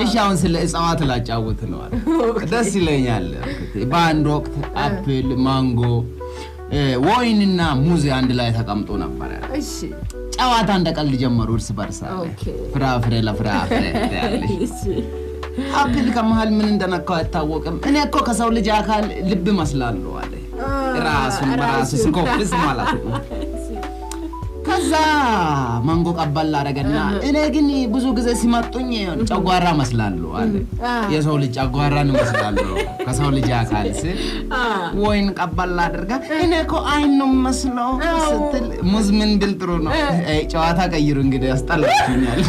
እሺ አሁን ስለ እጽዋት ላጫውት ነው አለ ደስ ይለኛል በአንድ ወቅት አፕል ማንጎ ወይንና ሙዝ አንድ ላይ ተቀምጦ ነበር እሺ ጨዋታ እንደቀልድ ጀመሩ እርስ በርሳ ፍራፍሬ ለፍራፍሬ ያለሽ እሺ አፕል ከመሃል ምን እንደነካው አይታወቅም እኔ እኮ ከሰው ልጅ አካል ልብ መስላለሁ አለ ራሱ ሲኮፍስ ማለት ነው ከዛ ማንጎ ቀበል አደረገና እኔ ግን ብዙ ጊዜ ሲመጡኝ ጨጓራ መስላለሁ አለ የሰው ልጅ ጨጓራን መስላለሁ ከሰው ልጅ አካል ወይን ቀበል አድርጋ እኔ እኮ አይን ነው መስለው ስትል ሙዝ ምን ብል ጥሩ ነው ጨዋታ ቀይሩ እንግዲህ ያስጠላችኛል